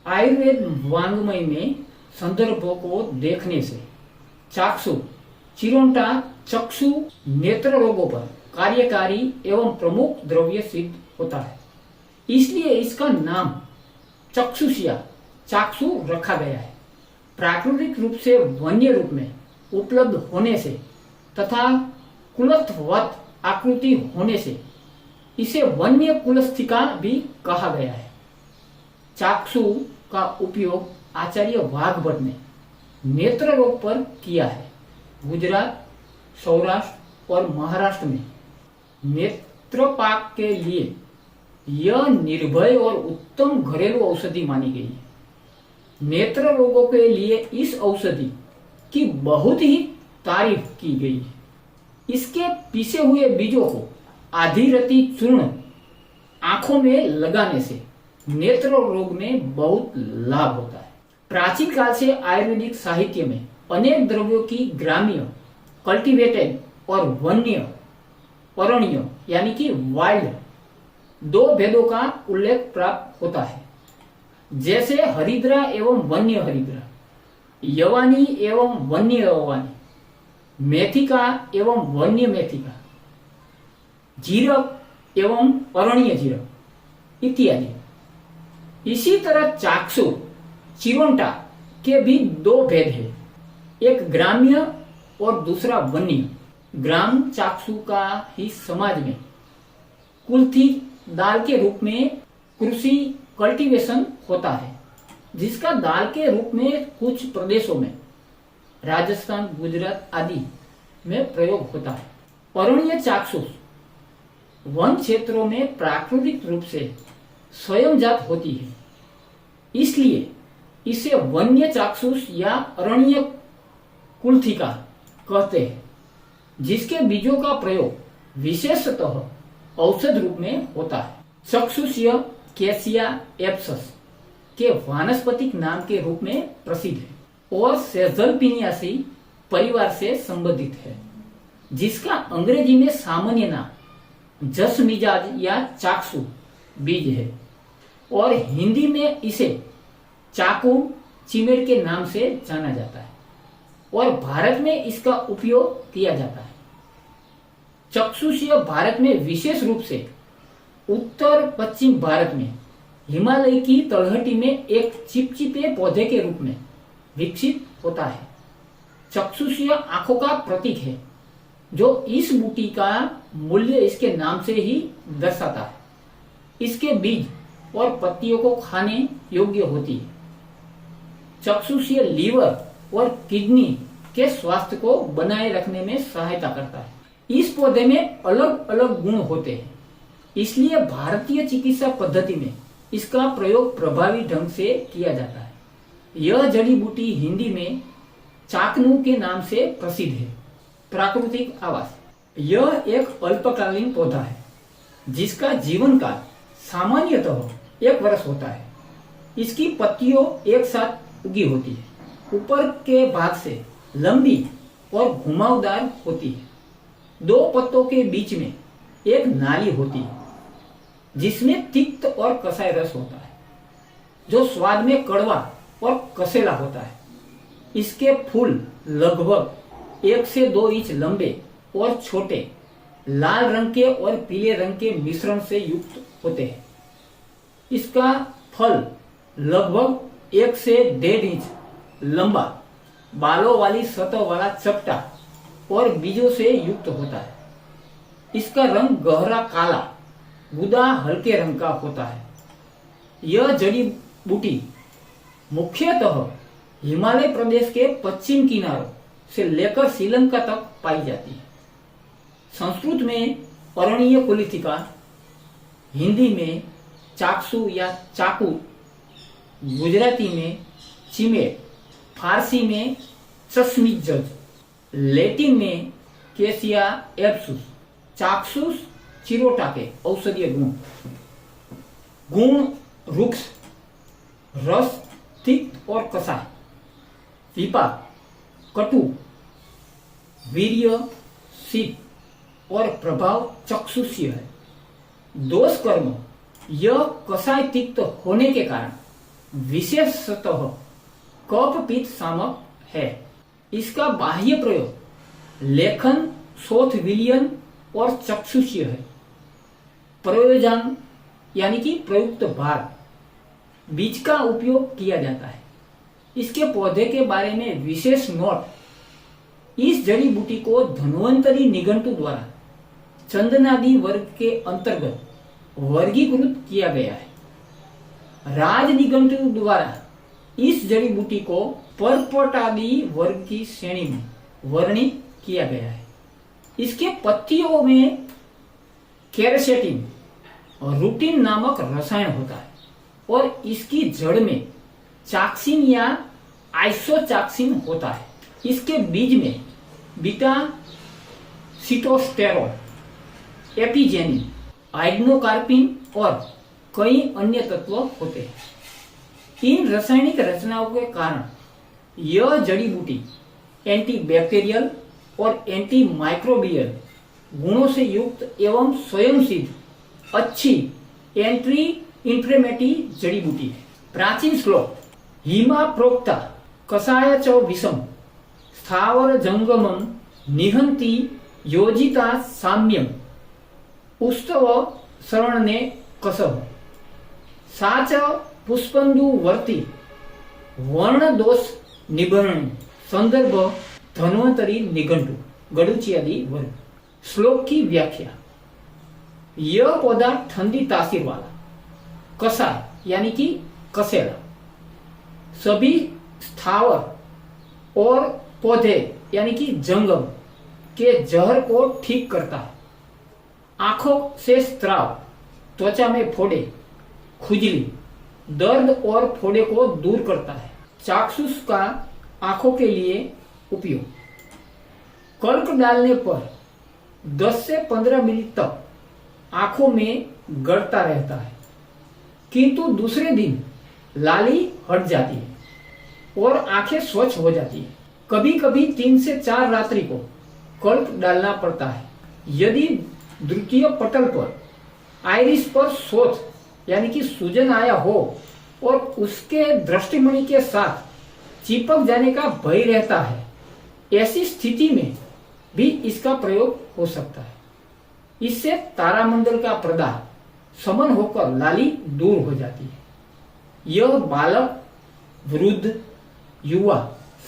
आयुर्वेद वाङ्मय में संदर्भों को देखने से चाक्षु चिरोटा चक्षु नेत्र रोगों पर कार्यकारी एवं प्रमुख द्रव्य सिद्ध होता है। इसलिए इसका नाम चक्षुषिया चाक्षु रखा गया है। प्राकृतिक रूप से वन्य रूप में उपलब्ध होने से तथा कुलस्थवत आकृति होने से इसे वन्य कुलस्थिका भी कहा गया है। चाक्षु का उपयोग आचार्य वाघभट्ट ने नेत्र रोग पर किया है। गुजरात, सौराष्ट्र और महाराष्ट्र में नेत्रपाक के लिए यह निर्भय और उत्तम घरेलू औषधि मानी गई है। नेत्र रोगों के लिए इस औषधि की बहुत ही तारीफ की गई है। इसके पीसे हुए बीजों को आधी रति चूर्ण आंखों में लगाने से नेत्र रोग में बहुत लाभ होता है। प्राचीन काल से आयुर्वेदिक साहित्य में अनेक द्रव्यों की ग्राम्य, कल्टीवेटेड और वन्य, अरण्य यानी कि वाइल्ड दो भेदों का उल्लेख प्राप्त होता है, जैसे हरिद्रा एवं वन्य हरिद्रा, यवानी एवं वन्य यवानी, मेथिका एवं वन्य मेथिका, जीरक एवं अरण्य जीरक इत्यादि। इसी तरह चाक्षु चिरोटा के भी दो भेद है, एक ग्राम्य और दूसरा वन्य। ग्राम चाक्षु का ही समाज में कुल्थी दाल के रूप में कृषि कल्टीवेशन होता है, जिसका दाल के रूप में कुछ प्रदेशों में राजस्थान, गुजरात आदि में प्रयोग होता है। अरण्य चाक्षुष वन क्षेत्रों में प्राकृतिक रूप से स्वयंजात होती है, इसलिए इसे वन्य चाक्षुष या अरण्य कुल्थिका कहते हैं, जिसके बीजों का प्रयोग विशेषतः औषध रूप में होता है। चक्षुष्य कैसिया एप्सस के वानस्पतिक नाम के रूप में प्रसिद्ध है और सेजलपिनियासी परिवार से संबंधित है, जिसका अंग्रेजी में सामान्य नाम जसमिजाज या चाक्षु बीज है और हिंदी में इसे चाकू चिमेर के नाम से जाना जाता है और भारत में इसका उपयोग किया जाता है। चक्षुषीय भारत में विशेष रूप से उत्तर पश्चिम भारत में हिमालय की तलहटी में एक चिपचिपे पौधे के रूप में विकसित होता है। चक्षुषीय आंखों का प्रतीक है, जो इस बूटी का मूल्य इसके नाम से ही दर्शाता है। इसके बीज और पत्तियों को खाने योग्य होती है। चक्षुषीय लीवर और किडनी के स्वास्थ्य को बनाए रखने में सहायता करता है। इस पौधे में अलग अलग गुण होते हैं, इसलिए भारतीय चिकित्सा पद्धति में इसका प्रयोग प्रभावी ढंग से किया जाता है। यह जड़ी बूटी हिंदी में चाकनू के नाम से प्रसिद्ध है। प्राकृतिक आवास यह एक अल्पकालीन पौधा है, जिसका जीवन काल सामान्यतः 1 वर्ष होता है। इसकी पत्तियों एक साथ उगी होती है, ऊपर के भाग से लंबी और घुमावदार होती है। 2 पत्तों के बीच में एक नाली होती है, जिसमें तिक्त और कसाय रस होता है, जो स्वाद में कड़वा और कसेला होता है। इसके फूल लगभग 1 से 2 इंच लंबे और छोटे, लाल रंग के और पीले रंग के मिश्रण से युक्त होते हैं। इसका फल लगभग 1 से 1.5 इंच लंबा, बालों वाली सतह वाला चपटा और बीजों से युक्त होता है। इसका रंग गहरा काला, गुदा हल्के रंग का होता है। यह जड़ी बूटी मुख्यतः हिमालय प्रदेश के पश्चिम किनारों से लेकर श्रीलंका तक पाई जाती है। संस्कृत में अरण्य कुलिथिका, हिंदी में चाक्षु या चाकू, गुजराती में चिमेर, फारसी में चश्मिजज, लैटिन में कैसिया एप्सुस। चाक्षुष चिरोटा के औषधीय गुण रुक्ष, रस, तिक्त और कसाय, विपाक, कटु, वीर्य, शीत और प्रभाव चक्षुषीय है। दोष कर्म यह कसाय तिक्त होने के कारण विशेषतः कफ पित्त शामक है। इसका बाह्य प्रयोग लेखन, शोथ विलयन और चक्षुष्य है। प्रयोजन यानी कि प्रयुक्त भाग, बीज का उपयोग किया जाता है। इसके पौधे के बारे में विशेष नोट, इस जड़ी बूटी को धन्वंतरी निघंटु द्वारा चंदनादि वर्ग के अंतर्गत वर्गीकृत किया गया है। राज निघंटु द्वारा इस जड़ी बूटी को परपटादि वर्ग की श्रेणी में वर्णित किया गया है। इसके पत्तियों में केरासेटिन और रूटिन नामक रसायन होता है और इसकी जड़ में चाक्सिन या आइसोचाक्सिन होता है। इसके बीज में बीटा सिटोस्टेरोल, एपिजेनिन, आइग्नोकार्पिन और कई अन्य तत्व होते हैं। इन रासायनिक रचनाओं के कारण यह जड़ी बूटी एंटीबैक्टीरियल और एंटी माइक्रोबियल गुणों से युक्त एवं स्वयं सिद्ध अच्छी एंटी इंफ्लेमेटरी जड़ी बूटी है। प्राचीन श्लोक हिमा प्रोक्ता कषाय च विषम स्थावर जंगमम निहंती योजिता साम्यम उस्तव शरणने कसव साच पुष्पंदु वर्ती वर्ण दोष निबरण संदर्भ धन्वंतरी निघंटु गडुचियादि वर्ग। श्लोक की व्याख्या। यह पौधा ठंडी तासीर वाला, कसाय यानी कि कसेला, सभी स्थावर और पौधे यानी कि जंगम के जहर को ठीक करता है। आंखों से स्त्राव, त्वचा में फोड़े, खुजली, दर्द और फोड़े को दूर करता है। चाक्षुष का आंखों के लिए उपयोग। कल्क डालने पर 10 से 15 मिनट तक आंखों में गड़ता रहता है, किंतु दूसरे दिन लाली हट जाती है और आंखें स्वच्छ हो जाती है। कभी कभी 3 से 4 रात्रि को कल्क डालना पड़ता है। यदि द्वितीय पटल पर आइरिस पर शोथ यानी कि सूजन आया हो और उसके दृष्टिमणि के साथ चिपक जाने का भय रहता है, ऐसी स्थिति में भी इसका प्रयोग हो सकता है। इससे तारामंडल का प्रदाह समन होकर लाली दूर हो जाती है। यह बालक, वृद्ध, युवा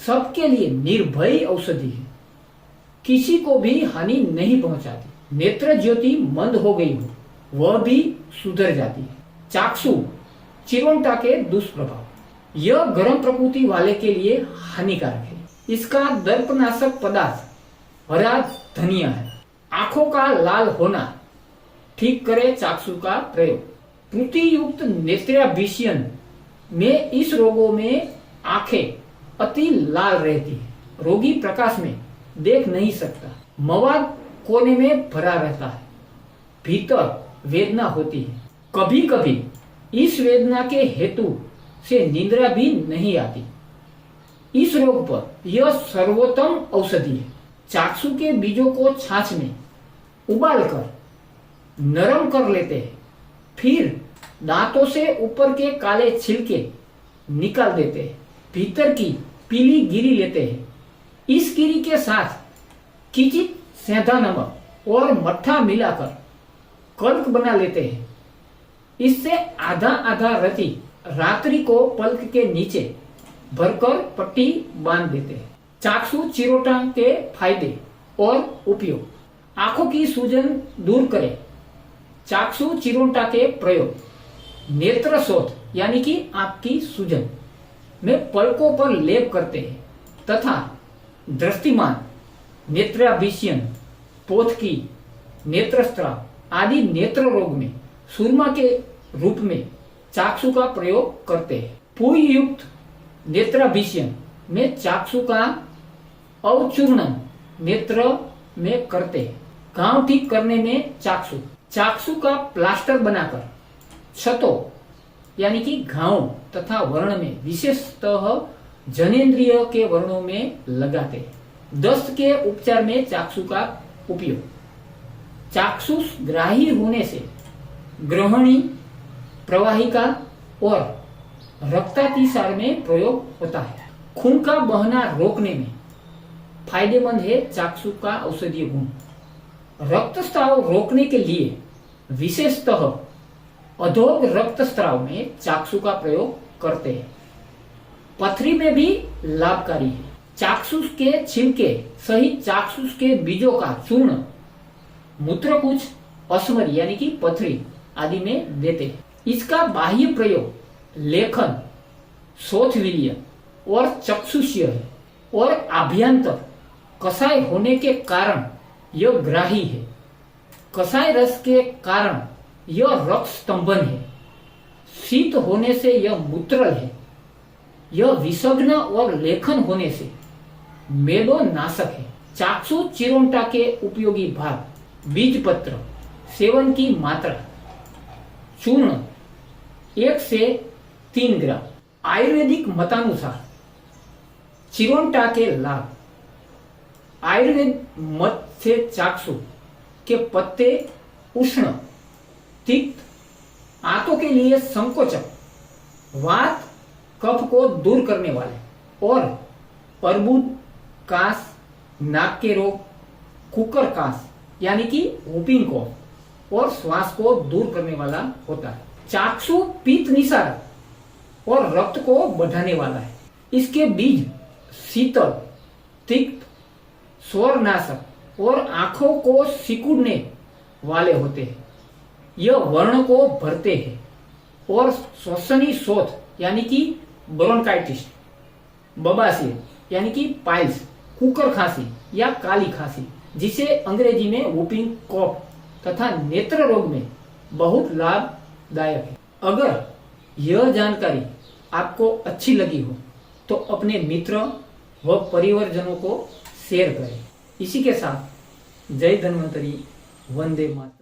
सबके लिए निर्भय औषधि है। किसी को भी हानि नहीं पहुंचाती। नेत्र ज्योति मंद हो गई हो वह भी सुधर जाती है। चाक्षु चिरोंटा के दुष्प्रभाव। यह गर्म प्रकृति वाले के लिए हानिकारक है। इसका दर्पनाशक पदार्थ हरा धनिया है। आंखों का लाल होना ठीक करे चाक्षु का प्रयोग। त्रुटि युक्त नेत्राभिषयन में इस रोगों में आंखें अति लाल रहती है। रोगी प्रकाश में देख नहीं सकता। मवाद कोने में भरा रहता है। भीतर वेदना होती है। कभी कभी इस वेदना के हेतु से निद्रा भी नहीं आती। इस रोग पर यह सर्वोत्तम औषधि है। चाक्षु के बीजों को छाछ में उबालकर नरम कर लेते हैं, फिर दांतों से ऊपर के काले छिलके निकाल देते हैं। भीतर की पीली गिरी लेते हैं। इस गिरी के साथ किंचित सेंधा नमक और मट्ठा मिलाकर कल्क बना लेते हैं। इससे आधा आधा रति रात्रि को पलक के नीचे भरकर पट्टी बांध देते हैं। चाक्षु चिरोटा के फायदे और उपयोग। आंखों की सूजन दूर करे। चाक्षु चिरोटा के प्रयोग। नेत्र शोथ यानी कि आंख की सूजन में पलकों पर लेप करते हैं तथा दृष्टिमान, नेत्राभिषयन, पोथकी, नेत्रस्त्राव आदि नेत्र रोग में सुरमा के रूप में चाक्षु का प्रयोग करते हैं। पूय युक्त नेत्राभिषयन में चाक्षु का अवचूर्णन नेत्र में करते हैं। घाव ठीक करने में चाक्षु का प्लास्टर बनाकर क्षतों यानी कि घाव तथा वर्ण में विशेषतः जनेन्द्रिय के वर्णों में लगाते हैं। दस्त के उपचार में चाक्षु का उपयोग। चाक्षुष ग्राही होने से ग्रहणी, प्रवाहिका और रक्तातिसार में प्रयोग होता है। खून का बहना रोकने में फायदेमंद है चाक्षु का औषधीय गुण। रक्तस्राव रोकने के लिए विशेषतः अधोग रक्तस्राव में चाक्षु का प्रयोग करते हैं। पथरी में भी लाभकारी है। चाक्षुष के छिलके सहित चाक्षुष के बीजों का चूर्ण मूत्रकुच, असमरी यानी कि पथरी आदि में देते हैं। इसका बाह्य प्रयोग लेखन, शोथवीर्य और चक्षुष्य है और आभ्यंतर कसाय होने के कारण यह ग्राही है। कसाय रस के कारण यह रक्त स्तंभन है। शीत होने से यह मूत्रल है। यह विषग्न और लेखन होने से मेदो नाशक है। चाक्षु चिरोंटा के उपयोगी भाग: बीजपत्र, सेवन की मात्रा, चूर्ण 1 से 3 ग्राम। आयुर्वेदिक मतानुसार चिरोंटा के लाभ: आयुर्वेद मत से चाक्षु के पत्ते उष्ण, तिक्त, आंतों के लिए संकोचक, वात कफ को दूर करने वाले और अर्बुद, कास, नाक के रोग, कुकर कास यानी कि वूपिंग कॉफ और श्वास को दूर करने वाला होता है। चाक्षु पित्त निसारक और रक्त को बढ़ाने वाला है। इसके बीज शीतल, तिक्त, स्वरनाशक और आंखों को सिकुड़ने वाले होते हैं। यह वर्ण को भरते हैं और श्वसनी शोथ यानी कि ब्रोंकाइटिस, बबासीर यानी कि पाइल्स, कुकर खांसी या काली खांसी जिसे अंग्रेजी में वूपिंग कॉफ तथा नेत्र रोग में बहुत लाभदायक है। अगर यह जानकारी आपको अच्छी लगी हो तो अपने मित्र व परिवारजनों को शेयर करें। इसी के साथ जय धन्वंतरी, वंदे मातरम।